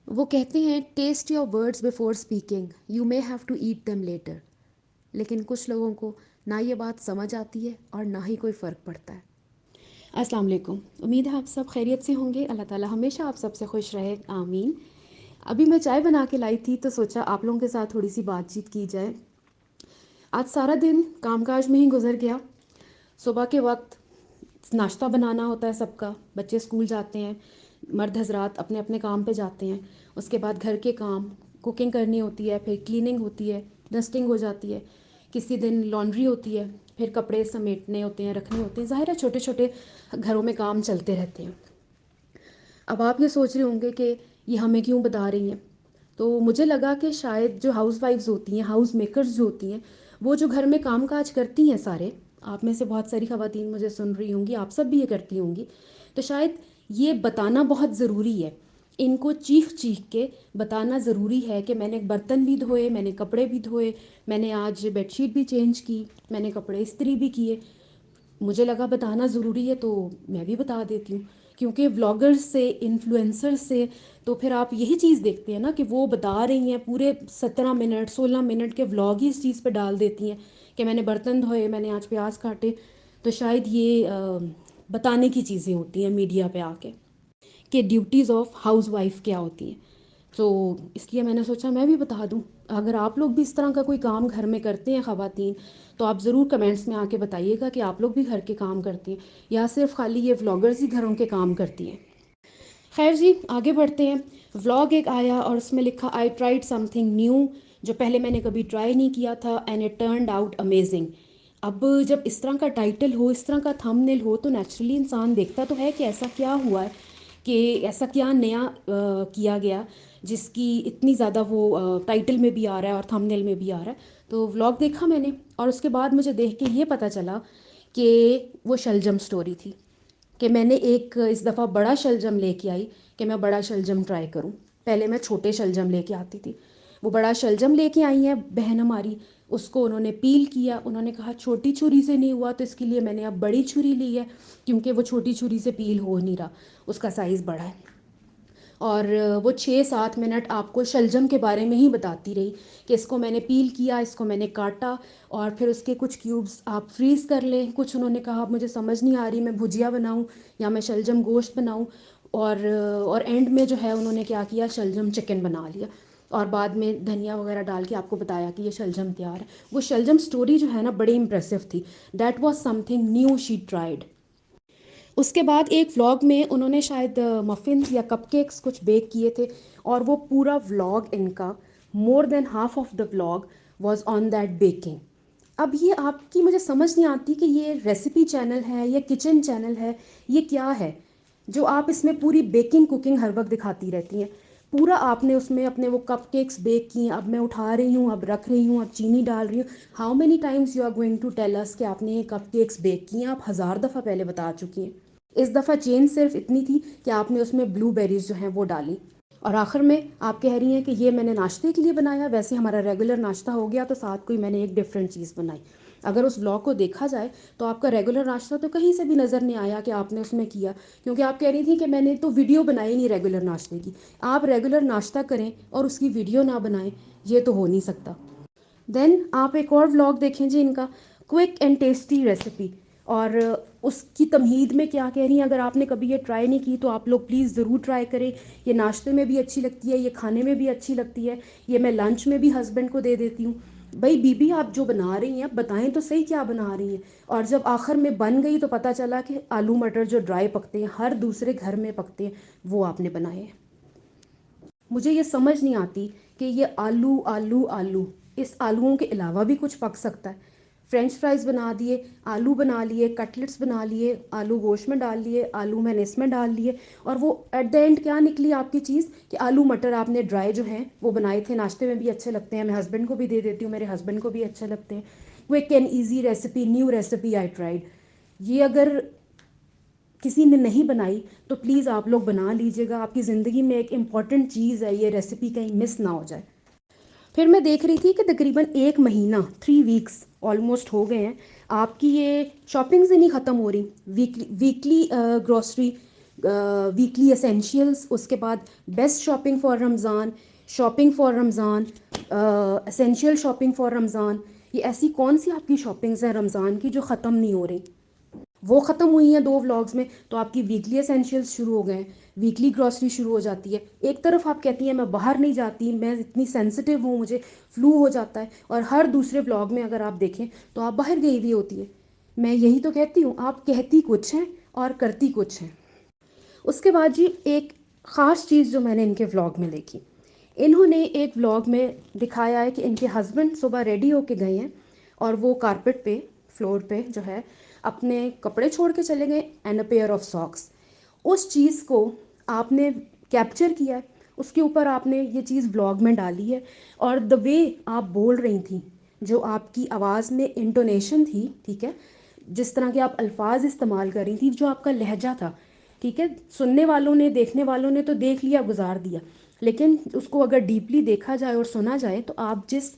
وہ کہتے ہیں test your words before speaking, you may have to eat them later. لیکن کچھ لوگوں کو نہ یہ بات سمجھ آتی ہے اور نہ ہی کوئی فرق پڑتا ہے. السلام علیکم، امید ہے آپ سب خیریت سے ہوں گے. اللہ تعالیٰ ہمیشہ آپ سب سے خوش رہے، آمین. ابھی میں چائے بنا کے لائی تھی تو سوچا آپ لوگوں کے ساتھ تھوڑی سی بات چیت کی جائے. آج سارا دن کام کاج میں ہی گزر گیا. صبح کے وقت ناشتہ بنانا ہوتا ہے سب کا، بچے اسکول جاتے ہیں، مرد حضرات اپنے اپنے کام پہ جاتے ہیں. اس کے بعد گھر کے کام، کوکنگ کرنی ہوتی ہے، پھر کلیننگ ہوتی ہے، ڈسٹنگ ہو جاتی ہے. کسی دن لانڈری ہوتی ہے، پھر کپڑے سمیٹنے ہوتے ہیں، رکھنے ہوتے ہیں. ظاہر ہے چھوٹے چھوٹے گھروں میں کام چلتے رہتے ہیں. اب آپ یہ سوچ رہے ہوں گے کہ یہ ہمیں کیوں بتا رہی ہیں. تو مجھے لگا کہ شاید جو ہاؤس وائفز ہوتی ہیں، ہاؤس میکرز جو ہوتی ہیں، وہ جو گھر میں کام کاج کرتی ہیں سارے، آپ میں سے بہت ساری خواتین مجھے سن رہی ہوں گی، آپ سب بھی یہ کرتی ہوں گی، تو شاید یہ بتانا بہت ضروری ہے. ان کو چیخ چیخ کے بتانا ضروری ہے کہ میں نے برتن بھی دھوئے، میں نے کپڑے بھی دھوئے، میں نے آج بیڈ شیٹ بھی چینج کی، میں نے کپڑے استری بھی کیے. مجھے لگا بتانا ضروری ہے تو میں بھی بتا دیتی ہوں. کیونکہ ولاگرز سے، انفلوئنسر سے تو پھر آپ یہی چیز دیکھتے ہیں نا کہ وہ بتا رہی ہیں، پورے 17 منٹ 16 منٹ کے ولاگ ہی اس چیز پہ ڈال دیتی ہیں کہ میں نے برتن دھوئے، میں نے آج پیاز کاٹے. تو شاید یہ بتانے کی چیزیں ہوتی ہیں میڈیا پہ آ کے کہ ڈیوٹیز آف ہاؤس وائف کیا ہوتی ہیں. تو اس لیے میں نے سوچا میں بھی بتا دوں. اگر آپ لوگ بھی اس طرح کا کوئی کام گھر میں کرتے ہیں خواتین، تو آپ ضرور کمنٹس میں آ کے بتائیے گا کہ آپ لوگ بھی گھر کے کام کرتی ہیں یا صرف خالی یہ ولاگرز ہی گھروں کے کام کرتی ہیں. خیر جی، آگے بڑھتے ہیں. ولاگ ایک آیا اور اس میں لکھا I tried some thing new, جو پہلے میں نے کبھی ٹرائی نہیں کیا تھا، and it turned out amazing. اب جب اس طرح کا ٹائٹل ہو، اس طرح کا تھم نیل ہو، تو نیچرلی انسان دیکھتا تو ہے کہ ایسا کیا ہوا ہے، کہ ایسا کیا نیا کیا گیا جس کی اتنی زیادہ وہ ٹائٹل میں بھی آ رہا ہے اور تھم نیل میں بھی آ رہا ہے. تو ولاگ دیکھا میں نے، اور اس کے بعد مجھے دیکھ کے یہ پتہ چلا کہ وہ شلجم سٹوری تھی. کہ میں نے ایک اس دفعہ بڑا شلجم لے کے آئی کہ میں بڑا شلجم ٹرائی کروں. پہلے میں چھوٹے شلجم لے کے آتی تھی. وہ بڑا شلجم لے کے آئی ہیں بہن ہماری، اس کو انہوں نے پیل کیا. انہوں نے کہا چھوٹی چھری سے نہیں ہوا تو اس کے لیے میں نے اب بڑی چھری لی ہے، کیونکہ وہ چھوٹی چھری سے پیل ہو نہیں رہا، اس کا سائز بڑا ہے. اور وہ 6-7 منٹ آپ کو شلجم کے بارے میں ہی بتاتی رہی کہ اس کو میں نے پیل کیا، اس کو میں نے کاٹا، اور پھر اس کے کچھ کیوبز آپ فریز کر لیں. کچھ انہوں نے کہا مجھے سمجھ نہیں آ رہی، میں بھجیا بناؤں یا میں شلجم گوشت بناؤں. اور اینڈ میں جو ہے انہوں نے کیا کیا، شلجم چکن بنا لیا، اور بعد میں دھنیا وغیرہ ڈال کے آپ کو بتایا کہ یہ شلجم تیار ہے. وہ شلجم سٹوری جو ہے نا بڑی امپریسو تھی. That was some thing new she tried. اس کے بعد ایک ولاگ میں انہوں نے شاید مفنز یا کپ کیکس کچھ بیک کیے تھے، اور وہ پورا ولاگ ان کا، more than half of the vlog was on that baking. اب یہ آپ کی مجھے سمجھ نہیں آتی کہ یہ ریسیپی چینل ہے یا کچن چینل ہے، یہ کیا ہے جو آپ اس میں پوری بیکنگ کوکنگ ہر وقت دکھاتی رہتی ہیں. پورا آپ نے اس میں اپنے وہ کپ کیکس بیک کیے، اب میں اٹھا رہی ہوں، اب رکھ رہی ہوں، اب چینی ڈال رہی ہوں. How many times you are going to tell us کہ آپ نے یہ کپ کیکس بیک کیے ہیں؟ آپ 1000 دفعہ پہلے بتا چکی ہیں. اس دفعہ چینج صرف اتنی تھی کہ آپ نے اس میں بلو بیریز جو ہیں وہ ڈالی، اور آخر میں آپ کہہ رہی ہیں کہ یہ میں نے ناشتے کے لیے بنایا. ویسے ہمارا ریگولر ناشتہ ہو گیا تو ساتھ کوئی میں نے ایک ڈفرینٹ چیز بنائی. اگر اس ولاگ کو دیکھا جائے تو آپ کا ریگولر ناشتہ تو کہیں سے بھی نظر نہیں آیا کہ آپ نے اس میں کیا، کیونکہ آپ کہہ رہی تھیں کہ میں نے تو ویڈیو بنائی نہیں ریگولر ناشتے کی. آپ ریگولر ناشتہ کریں اور اس کی ویڈیو نہ بنائیں، یہ تو ہو نہیں سکتا. دین آپ ایک اور ولاگ دیکھیں جی ان کا، کوئک اینڈ ٹیسٹی ریسیپی. اور اس کی تمہید میں کیا کہہ رہی ہیں، اگر آپ نے کبھی یہ ٹرائی نہیں کی تو آپ لوگ پلیز ضرور ٹرائی کریں. یہ ناشتے میں بھی اچھی لگتی ہے، یہ کھانے میں بھی اچھی لگتی ہے، یہ میں لنچ میں بھی ہسبینڈ کو دے دیتی ہوں. بھائی بی بی آپ جو بنا رہی ہیں بتائیں تو صحیح کیا بنا رہی ہیں. اور جب آخر میں بن گئی تو پتہ چلا کہ آلو مٹر جو ڈرائی پکتے ہیں، ہر دوسرے گھر میں پکتے ہیں، وہ آپ نے بنائے ہیں. مجھے یہ سمجھ نہیں آتی کہ یہ آلو آلو آلو، اس آلوؤں کے علاوہ بھی کچھ پک سکتا ہے. فرینچ فرائز بنا دیے، آلو بنا لیے، کٹلٹس بنا لیے، آلو گوشت میں ڈال لیے، آلو میں نے اس میں ڈال لیے، اور وہ ایٹ دا اینڈ کیا نکلی آپ کی چیز کہ آلو مٹر آپ نے ڈرائی جو ہیں وہ بنائے تھے. ناشتے میں بھی اچھے لگتے ہیں، میں ہسبینڈ کو بھی دے دیتی ہوں، میرے ہسبینڈ کو بھی اچھے لگتے ہیں. Quick and easy recipe, new recipe I tried. یہ اگر کسی نے نہیں بنائی تو پلیز آپ لوگ بنا لیجئے گا. آپ کی زندگی میں ایک امپورٹنٹ چیز ہے، یہ ریسیپی کہیں مس نہ ہو جائے. پھر میں دیکھ رہی تھی کہ تقریباً 1 مہینہ 3 ویکس آلموسٹ ہو گئے ہیں آپ کی یہ شاپنگز ہی نہیں ختم ہو رہی. ویکلی گروسری ویکلی اسینشیلس، اس کے بعد best shopping for Ramadan, shopping for Ramadan, essential shopping for Ramadan. یہ ایسی کون سی آپ کی شاپنگز ہیں رمضان کی جو ختم نہیں ہو رہی؟ وہ ختم ہوئی ہیں 2 ولاگز میں، تو آپ کی ویکلی اسینشیلس شروع ہو گئے ہیں، ویکلی گروسری شروع ہو جاتی ہے. ایک طرف آپ کہتی ہیں میں باہر نہیں جاتی، میں اتنی سینسٹیو ہوں، مجھے فلو ہو جاتا ہے، اور ہر دوسرے ولاگ میں اگر آپ دیکھیں تو آپ باہر گئی ہوئی ہوتی ہے. میں یہی تو کہتی ہوں، آپ کہتی کچھ ہیں اور کرتی کچھ ہیں. اس کے بعد جی ایک خاص چیز جو میں نے ان کے ولاگ میں دیکھی، انہوں نے ایک ولاگ میں دکھایا ہے کہ ان کے ہسبینڈ صبح ریڈی ہو کے گئے ہیں اور وہ کارپٹ پہ، فلور پہ جو ہے، اپنے کپڑے چھوڑ کے چلے گئے and a pair of socks. اس چیز کو آپ نے کیپچر کیا ہے، اس کے اوپر آپ نے یہ چیز ولاگ میں ڈالی ہے، اور دا وے آپ بول رہی تھیں، جو آپ کی آواز میں انٹونیشن تھی، ٹھیک ہے، جس طرح کے آپ الفاظ استعمال کر رہی تھیں، جو آپ کا لہجہ تھا، ٹھیک ہے، سننے والوں نے، دیکھنے والوں نے تو دیکھ لیا، گزار دیا، لیکن اس کو اگر ڈیپلی دیکھا جائے اور سنا جائے تو آپ جس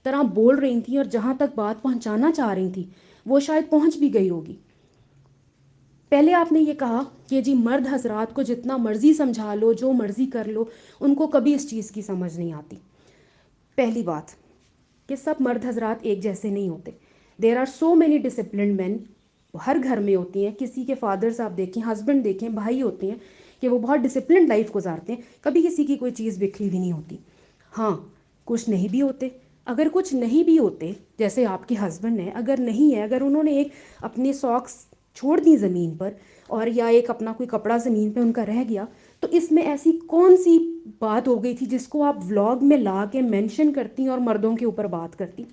طرح بول رہی تھیں اور جہاں تک بات پہنچانا چاہ رہی تھیں وہ شاید پہنچ بھی گئی ہوگی. پہلے آپ نے یہ کہا کہ جی مرد حضرات کو جتنا مرضی سمجھا لو، جو مرضی کر لو، ان کو کبھی اس چیز کی سمجھ نہیں آتی. پہلی بات کہ سب مرد حضرات ایک جیسے نہیں ہوتے. There are so many disciplined men, ہر گھر میں ہوتی ہیں. کسی کے فادرز آپ دیکھیں، ہسبینڈ دیکھیں، بھائی ہوتے ہیں کہ وہ بہت ڈسپلنڈ لائف گزارتے ہیں، کبھی کسی کی کوئی چیز بکھری بھی نہیں ہوتی. ہاں، کچھ نہیں بھی ہوتے. اگر کچھ نہیں بھی ہوتے، جیسے آپ کے ہسبینڈ ہیں، اگر نہیں ہے، اگر انہوں نے ایک اپنی ساکس چھوڑ دی زمین پر، اور یا ایک اپنا کوئی کپڑا زمین پہ ان کا رہ گیا، تو اس میں ایسی کون سی بات ہو گئی تھی جس کو آپ ولاگ میں لا کے مینشن کرتی اور مردوں کے اوپر بات کرتی؟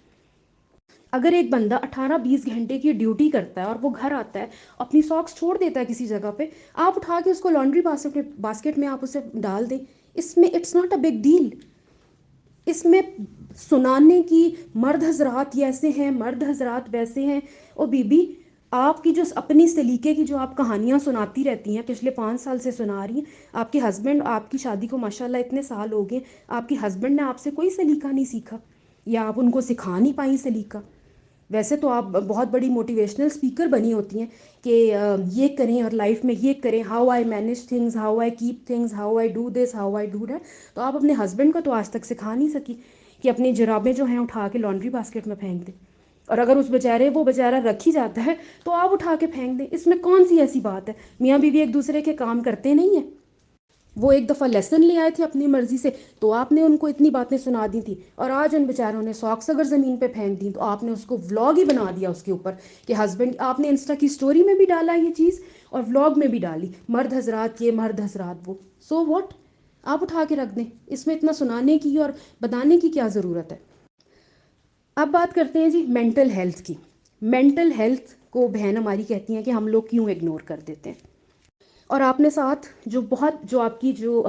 اگر ایک بندہ 18-20 گھنٹے کی ڈیوٹی کرتا ہے اور وہ گھر آتا ہے، اپنی ساکس چھوڑ دیتا ہے کسی جگہ پہ، آپ اٹھا کے اس کو لانڈری باسکٹ میں آپ اسے ڈال دیں، اس میں it's not a big deal. اس میں سنانے کی مرد حضرات ایسے ہیں، مرد حضرات ویسے ہیں. او بی بی، آپ کی جو اپنی سلیقے کی جو آپ کہانیاں سناتی رہتی ہیں، پچھلے 5 سال سے سنا رہی ہیں، آپ کے ہسبینڈ، آپ کی شادی کو ماشاءاللہ اتنے سال ہو گئے، آپ کے ہسبینڈ نے آپ سے کوئی سلیقہ نہیں سیکھا، یا آپ ان کو سکھا نہیں پائیں سلیقہ. ویسے تو آپ بہت بڑی موٹیویشنل اسپیکر بنی ہوتی ہیں کہ یہ کریں اور لائف میں یہ کریں، how I manage things, how I keep things, how I do this, how I do that. تو آپ اپنے ہسبینڈ کو تو آج تک سکھا نہیں سکی کہ اپنی جرابیں جو ہیں اٹھا کے لانڈری باسکٹ میں پھینک دیں، اور اگر اس وہ بیچارہ رکھ ہی جاتا ہے تو آپ اٹھا کے پھینک دیں. اس میں کون سی ایسی بات ہے؟ میاں بیوی ایک دوسرے کے کام کرتے نہیں ہیں؟ وہ ایک دفعہ لیسن لے آئے تھے اپنی مرضی سے تو آپ نے ان کو اتنی باتیں سنا دی تھی، اور آج ان بیچاروں نے ساکس اگر زمین پہ پھینک دی تو آپ نے اس کو ولاگ ہی بنا دیا اس کے اوپر کہ ہسبینڈ. آپ نے انسٹا کی سٹوری میں بھی ڈالا یہ چیز اور ولاگ میں بھی ڈالی، مرد حضرات یہ، مرد حضرات وہ. So what? آپ اٹھا کے رکھ دیں، اس میں اتنا سنانے کی اور بتانے کی کیا ضرورت ہے؟ اب بات کرتے ہیں جی مینٹل ہیلتھ کی. مینٹل ہیلتھ کو بہن ہماری کہتی ہیں کہ ہم لوگ کیوں اگنور کر دیتے ہیں. اور آپ نے ساتھ جو آپ کی جو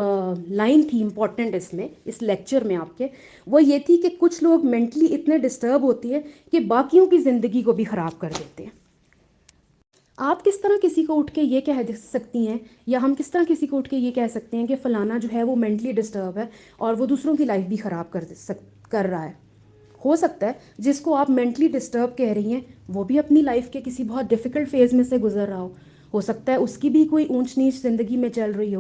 لائن تھی امپورٹنٹ اس لیکچر میں آپ کے، وہ یہ تھی کہ کچھ لوگ مینٹلی اتنے ڈسٹرب ہوتے ہیں کہ باقیوں کی زندگی کو بھی خراب کر دیتے ہیں. آپ کس طرح کسی کو اٹھ کے یہ کہہ سکتی ہیں، یا ہم کس طرح کسی کو اٹھ کے یہ کہہ سکتے ہیں کہ فلانا جو ہے وہ مینٹلی ڈسٹرب ہے اور وہ دوسروں کی لائف بھی خراب کر رہا ہے؟ ہو سکتا ہے جس کو آپ مینٹلی ڈسٹرب کہہ رہی ہیں وہ بھی اپنی لائف کے کسی بہت ڈیفیکلٹ فیز میں سے گزر رہا ہو سکتا ہے اس کی بھی کوئی اونچ نیچ زندگی میں چل رہی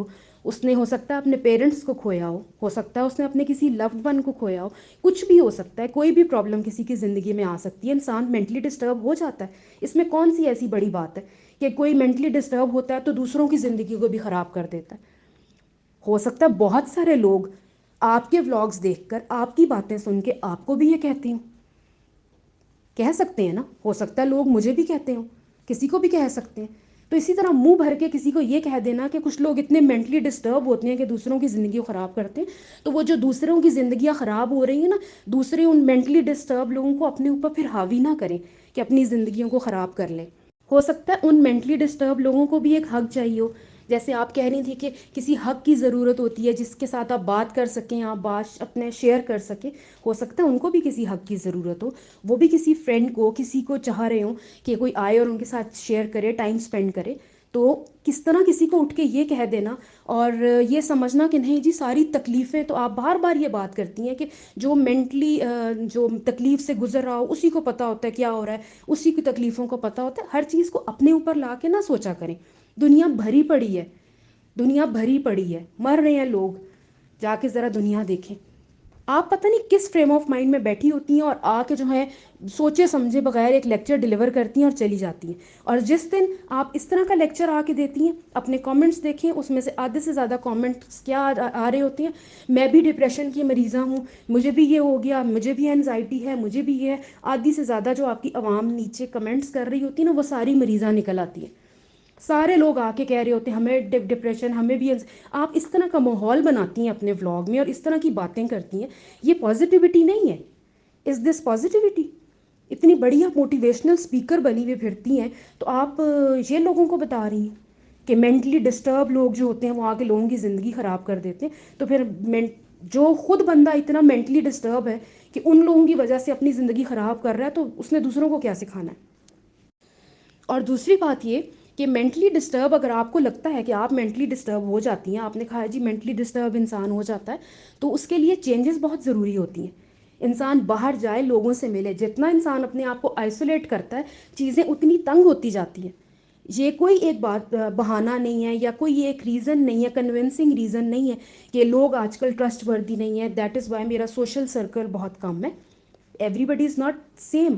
اس نے ہو سکتا ہے اپنے پیرنٹس کو کھویا ہو سکتا ہے اس نے اپنے کسی لوڈ ون کو کھویا ہو، کچھ بھی ہو سکتا ہے، کوئی بھی پرابلم کسی کی زندگی میں آ سکتی ہے، انسان مینٹلی ڈسٹرب ہو جاتا ہے. اس میں کون سی ایسی بڑی بات ہے کہ کوئی مینٹلی ڈسٹرب ہوتا ہے تو دوسروں کی زندگی کو بھی خراب کر دیتا ہے؟ ہو سکتا ہے بہت سارے لوگ آپ کے ولاگز دیکھ کر، آپ کی باتیں سن کے آپ کو بھی یہ کہتے ہوں. کہہ سکتے ہیں نا، ہو سکتا ہے لوگ مجھے بھی کہتے ہوں، کسی کو بھی کہہ سکتے ہیں. تو اسی طرح منہ بھر کے کسی کو یہ کہہ دینا کہ کچھ لوگ اتنے مینٹلی ڈسٹرب ہوتے ہیں کہ دوسروں کی زندگی کو خراب کرتے ہیں، تو وہ جو دوسروں کی زندگیاں خراب ہو رہی ہیں نا، دوسرے ان مینٹلی ڈسٹرب لوگوں کو اپنے اوپر پھر حاوی نہ کریں کہ اپنی زندگیوں کو خراب کر لیں. ہو سکتا ہے ان مینٹلی ڈسٹرب لوگوں کو بھی ایک حق چاہیے ہو، جیسے آپ کہہ رہی تھی کہ کسی حق کی ضرورت ہوتی ہے جس کے ساتھ آپ بات کر سکیں، آپ بات اپنے شیئر کر سکیں. ہو سکتا ہے ان کو بھی کسی حق کی ضرورت ہو، وہ بھی کسی فرینڈ کو، کسی کو چاہ رہے ہوں کہ کوئی آئے اور ان کے ساتھ شیئر کرے، ٹائم سپینڈ کرے. تو کس طرح کسی کو اٹھ کے یہ کہہ دینا اور یہ سمجھنا کہ نہیں جی ساری تکلیفیں، تو آپ بار بار یہ بات کرتی ہیں کہ جو مینٹلی جو تکلیف سے گزر رہا ہو اسی کو پتہ ہوتا ہے کیا ہو رہا ہے، اسی کی تکلیفوں کو پتہ ہوتا ہے. ہر چیز کو اپنے اوپر لا کے نہ سوچا کریں. دنیا بھری پڑی ہے، دنیا بھری پڑی ہے, مر رہے ہیں لوگ, جا کے ذرا دنیا دیکھیں. آپ پتہ نہیں کس فریم آف مائنڈ میں بیٹھی ہوتی ہیں اور آ کے جو ہے سوچے سمجھے بغیر ایک لیکچر ڈیلیور کرتی ہیں اور چلی جاتی ہیں. اور جس دن آپ اس طرح کا لیکچر آ کے دیتی ہیں, اپنے کامنٹس دیکھیں, اس میں سے آدھے سے زیادہ کامنٹس کیا آ رہے ہوتے ہیں, میں بھی ڈپریشن کی مریضہ ہوں, مجھے بھی یہ ہو گیا, مجھے بھی انزائٹی ہے, مجھے بھی یہ ہے. آدھی سے زیادہ جو آپ کی عوام نیچے کمنٹس کر رہی ہوتی ہے نا, وہ ساری مریضاں نکل آتی ہیں. سارے لوگ آ کے کہہ رہے ہوتے ہیں ہمیں ڈپریشن, ہمیں بھی. آپ اس طرح کا ماحول بناتی ہیں اپنے ولاگ میں اور اس طرح کی باتیں کرتی ہیں, یہ پازیٹیوٹی نہیں ہے. از دس پازیٹیوٹی؟ اتنی بڑی آپ موٹیویشنل اسپیکر بنی ہوئی پھرتی ہیں, تو آپ یہ لوگوں کو بتا رہی ہیں کہ مینٹلی ڈسٹرب لوگ جو ہوتے ہیں وہ آ کے لوگوں کی زندگی خراب کر دیتے ہیں. تو پھر جو خود بندہ اتنا مینٹلی ڈسٹرب ہے کہ ان لوگوں کی وجہ سے اپنی زندگی خراب کر رہا ہے, تو اس نے دوسروں کو کیا سکھانا ہے؟ اور دوسری بات یہ کہ مینٹلی ڈسٹرب, اگر آپ کو لگتا ہے کہ آپ مینٹلی ڈسٹرب ہو جاتی ہیں, آپ نے کہا جی مینٹلی ڈسٹرب انسان ہو جاتا ہے, تو اس کے لیے چینجز بہت ضروری ہوتی ہیں. انسان باہر جائے, لوگوں سے ملے. جتنا انسان اپنے آپ کو آئسولیٹ کرتا ہے, چیزیں اتنی تنگ ہوتی جاتی ہیں. یہ کوئی ایک بات بہانہ نہیں ہے, یا کوئی ایک ریزن نہیں ہے, کنونسنگ ریزن نہیں ہے کہ لوگ آج کل ٹرسٹ وردی نہیں ہے, دیٹ از وائی میرا سوشل سرکل بہت کم ہے. Everybody is not same.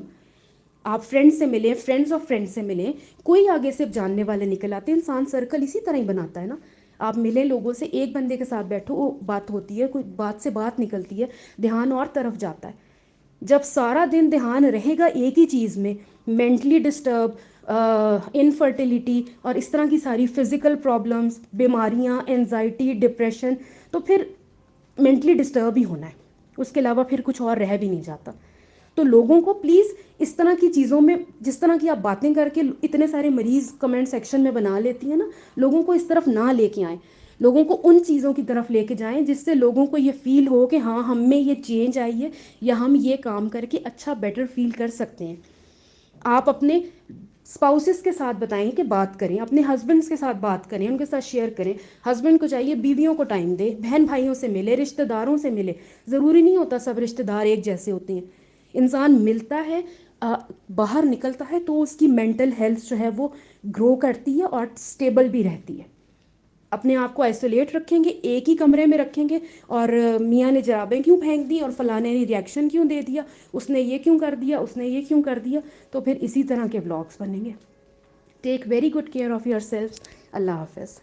آپ فرینڈ سے ملیں, فرینڈس آف فرینڈ سے ملیں, کوئی آگے سے جاننے والے نکل آتے ہیں. انسان سرکل اسی طرح ہی بناتا ہے نا. آپ ملیں لوگوں سے, ایک بندے کے ساتھ بیٹھو, وہ بات ہوتی ہے, کوئی بات سے بات نکلتی ہے, دھیان اور طرف جاتا ہے. جب سارا دن دھیان رہے گا ایک ہی چیز میں, مینٹلی ڈسٹرب, انفرٹیلیٹی اور اس طرح کی ساری فزیکل پرابلمس, بیماریاں, انزائٹی, ڈپریشن, تو پھر مینٹلی ڈسٹرب ہی ہونا ہے. اس کے علاوہ پھر کچھ اور رہ بھی نہیں جاتا. تو لوگوں کو پلیز اس طرح کی چیزوں میں, جس طرح کی آپ باتیں کر کے اتنے سارے مریض کمنٹ سیکشن میں بنا لیتی ہیں نا, لوگوں کو اس طرف نہ لے کے آئیں. لوگوں کو ان چیزوں کی طرف لے کے جائیں جس سے لوگوں کو یہ فیل ہو کہ ہاں ہم میں یہ چینج آئی ہے, یا ہم یہ کام کر کے اچھا بیٹر فیل کر سکتے ہیں. آپ اپنے اسپاؤسز کے ساتھ بتائیں کہ بات کریں, اپنے ہسبینڈس کے ساتھ بات کریں, ان کے ساتھ شیئر کریں. ہسبینڈ کو چاہیے بیویوں کو ٹائم دے, بہن بھائیوں سے ملے, رشتہ داروں سے ملے. ضروری نہیں ہوتا سب رشتہ دار ایک جیسے ہوتے ہیں. انسان ملتا ہے, باہر نکلتا ہے, تو اس کی مینٹل ہیلتھ جو ہے وہ گرو کرتی ہے اور اسٹیبل بھی رہتی ہے. اپنے آپ کو آئسولیٹ رکھیں گے, ایک ہی کمرے میں رکھیں گے, اور میاں نے جرابیں کیوں پھینک دی, اور فلانے نے ریئیکشن کیوں دے دیا, اس نے یہ کیوں کر دیا, اس نے یہ کیوں کر دیا, تو پھر اسی طرح کے بلاگس بنیں گے. Take very good care of your self. اللہ حافظ.